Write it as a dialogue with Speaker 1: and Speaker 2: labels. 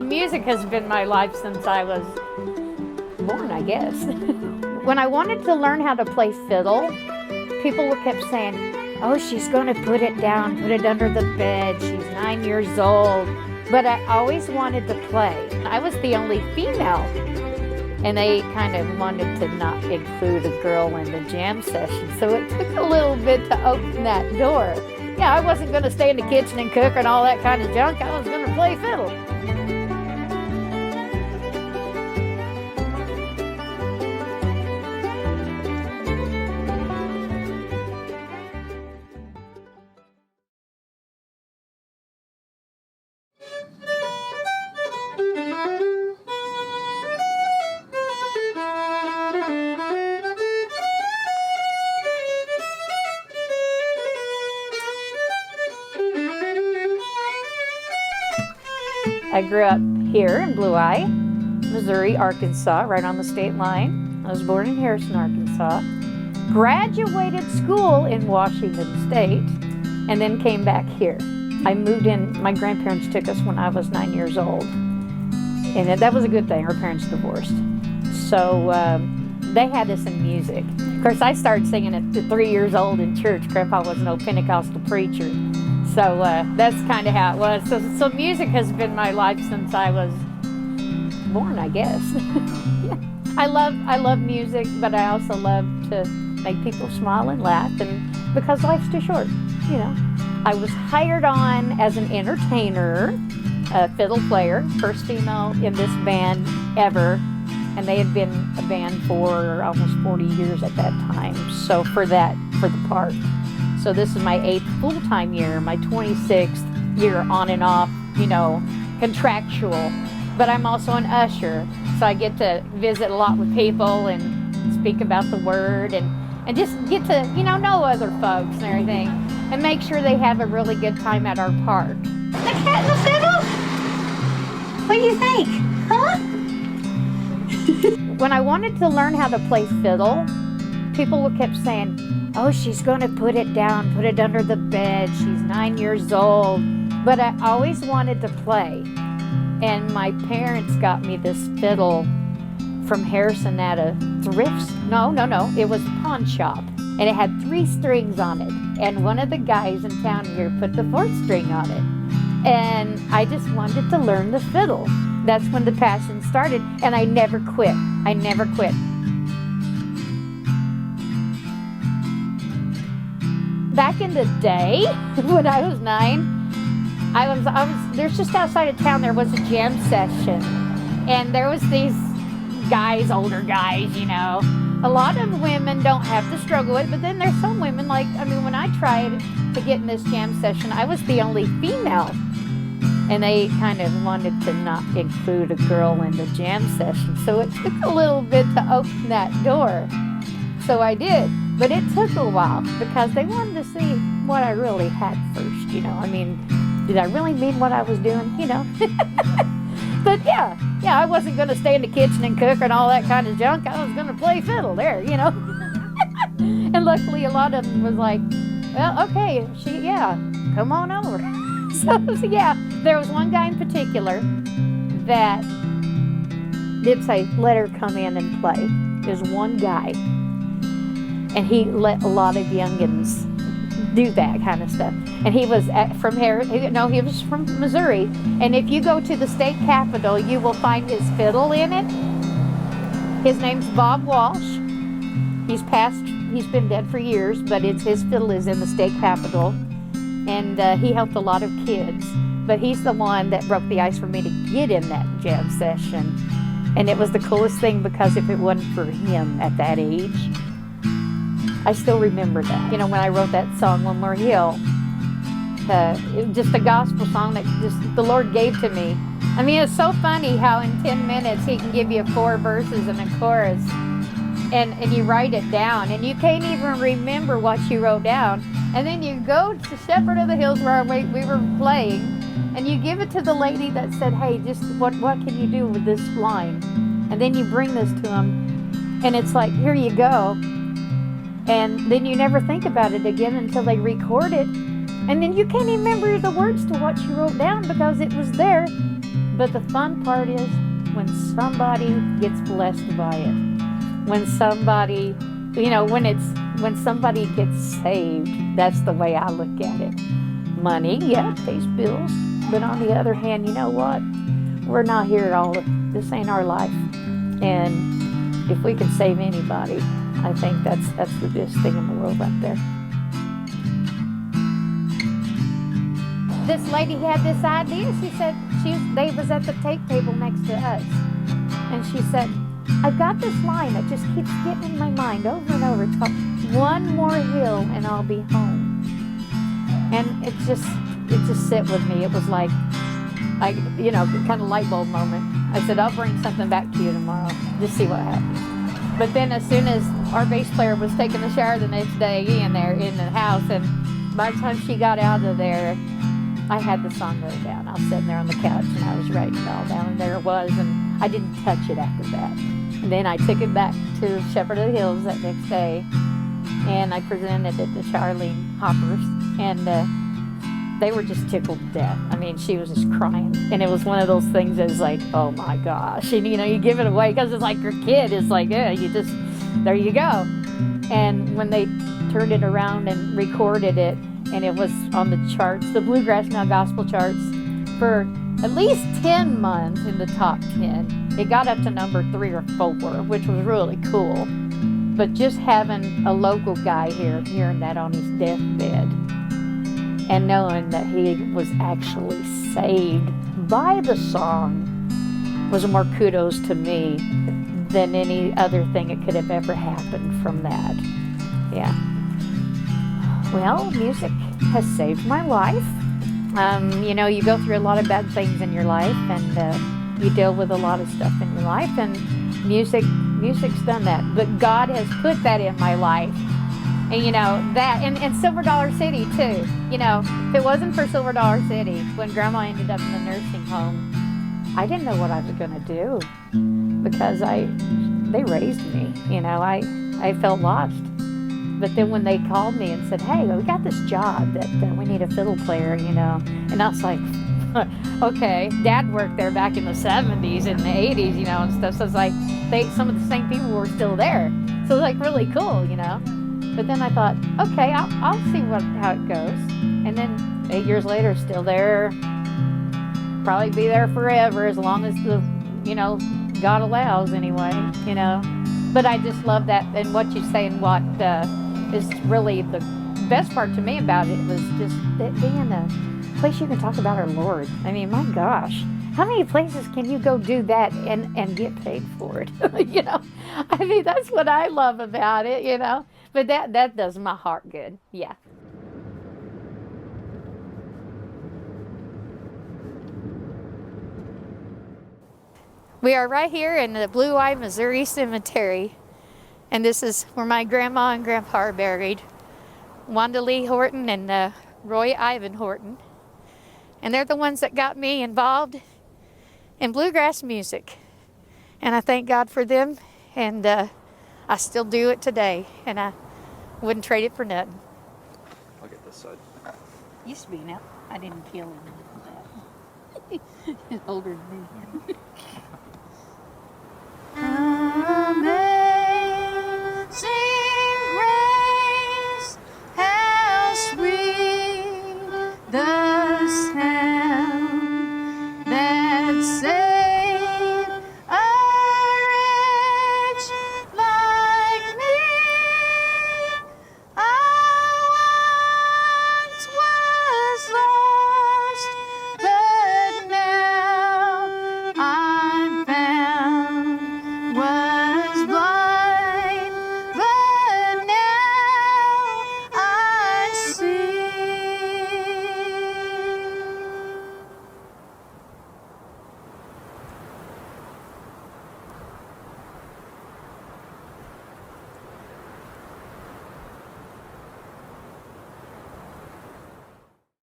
Speaker 1: Music has been my life since I was born, I guess. When I wanted to learn how to play fiddle, people kept saying, oh, she's going to put it down, put it under the bed, she's 9 years old. But I always wanted to play. I was the only female, and they kind of wanted to not include a girl in the jam session, so it took a little bit to open that door. Yeah, I wasn't going to stay in the kitchen and cook and all that kind of junk. I was going to play fiddle. I grew up here in Blue Eye, Missouri, Arkansas, right on the state line. I was born in Harrison, Arkansas. Graduated school in Washington State, and then came back here. I moved in, my grandparents took us when I was 9 years old. And that was a good thing, our parents divorced. So they had us in music. Of course, I started singing at 3 years old in church. Grandpa was an old Pentecostal preacher. So that's kind of how it was. So music has been my life since I was born, I guess. Yeah. I love music, but I also love to make people smile and laugh, and because life's too short, you know. I was hired on as an entertainer, a fiddle player, first female in this band ever, and they had been a band for almost 40 years at that time. So for the part. So this is my 8th full-time year, my 26th year on and off, you know, contractual. But I'm also an usher, so I get to visit a lot with people and speak about the word and just get to, you know other folks and everything, and make sure they have a really good time at our park.
Speaker 2: The cat and the fiddle? What do you think? Huh?
Speaker 1: When I wanted to learn how to play fiddle, people kept saying, oh, she's going to put it down, put it under the bed, she's 9 years old. But I always wanted to play. And my parents got me this fiddle from Harrison at a thrift, no, it was a pawn shop. And it had 3 strings on it. And one of the guys in town here put the 4th string on it. And I just wanted to learn the fiddle. That's when the passion started, and I never quit. I never quit. Back in the day, when I was 9, there's just outside of town, there was a jam session. And there was these guys, older guys, you know. A lot of women don't have to struggle with it, but then there's some women, like, I mean, when I tried to get in this jam session, I was the only female. And they kind of wanted to not include a girl in the jam session. So it took a little bit to open that door. So I did. But it took a while because they wanted to see what I really had first, you know. I mean, did I really mean what I was doing, you know? But yeah, I wasn't going to stay in the kitchen and cook and all that kind of junk. I was going to play fiddle there, you know. And luckily a lot of them was like, well, okay, come on over. So yeah, there was one guy in particular that did say, let her come in and play. There's one guy. And he let a lot of youngins do that kind of stuff. And he was he was from Missouri. And if you go to the state capitol, you will find his fiddle in it. His name's Bob Walsh. He's been dead for years, but his fiddle is in the state capitol. And he helped a lot of kids. But he's the one that broke the ice for me to get in that jam session. And it was the coolest thing, because if it wasn't for him at that age, I still remember that. You know, when I wrote that song, One More Hill, it was just a gospel song that just the Lord gave to me. I mean, it's so funny how in 10 minutes He can give you 4 verses and a chorus, and you write it down, and you can't even remember what you wrote down. And then you go to Shepherd of the Hills, where we were playing, and you give it to the lady that said, hey, just what can you do with this line? And then you bring this to them, and it's like, here you go. And then you never think about it again until they record it. And then you can't even remember the words to what you wrote down, because it was there, But the fun part is when somebody gets blessed by it. When somebody, when somebody gets saved, that's the way I look at it. Money, yeah, pays bills. But on the other hand, you know what? We're not here this ain't our life. And if we can save anybody, I think that's the best thing in the world right there. This lady had this idea. She said, they was at the tape table next to us. And she said, I've got this line that just keeps getting in my mind over and over. It's called, one more hill and I'll be home. And it just sit with me. It was like, kind of light bulb moment. I said, I'll bring something back to you tomorrow. Just see what happens. But then as soon as our bass player was taking a shower the next day in the house, and by the time she got out of there, I had the song wrote down. I was sitting there on the couch and I was writing it all down, and there it was, and I didn't touch it after that. And then I took it back to Shepherd of the Hills that next day, and I presented it to Charlene Hoppers, and they were just tickled to death. I mean, she was just crying, and it was one of those things that's like, oh my gosh, and you give it away because it's like your kid. It's like, yeah, there you go. And when they turned it around and recorded it, and it was on the charts, the Bluegrass Now Gospel charts, for at least 10 months in the top 10. It got up to number 3 or 4, which was really cool. But just having a local guy here, hearing that on his deathbed, and knowing that he was actually saved by the song, was more kudos to me than any other thing that could have ever happened from that. Yeah. Well, music has saved my life. You go through a lot of bad things in your life, and you deal with a lot of stuff in your life, and music's done that. But God has put that in my life. And that, and Silver Dollar City too. If it wasn't for Silver Dollar City, when Grandma ended up in the nursing home, I didn't know what I was going to do, because they raised me. I felt lost. But then when they called me and said, hey, we got this job that we need a fiddle player, and I was like, okay. Dad worked there back in the 70s and the 80s, and stuff. So it's like some of the same people were still there. So it was like really cool, But then I thought, okay, I'll see how it goes. And then 8 years later, still there. Probably be there forever, as long as God allows anyway, But I just love that, and what you say, and what is really the best part to me about it was just being a place you can talk about our Lord. I mean, my gosh, how many places can you go do that and get paid for it? I mean, that's what I love about it, But that does my heart good, yeah. We are right here in the Blue Eye, Missouri Cemetery, and this is where my grandma and grandpa are buried, Wanda Lee Horton and Roy Ivan Horton, and they're the ones that got me involved in bluegrass music, and I thank God for them, and I still do it today, and I wouldn't trade it for nothing.
Speaker 3: I'll get this side.
Speaker 1: Used to be now. I didn't kill him. He's older than me.
Speaker 2: Amazing grace, how sweet the sound that saved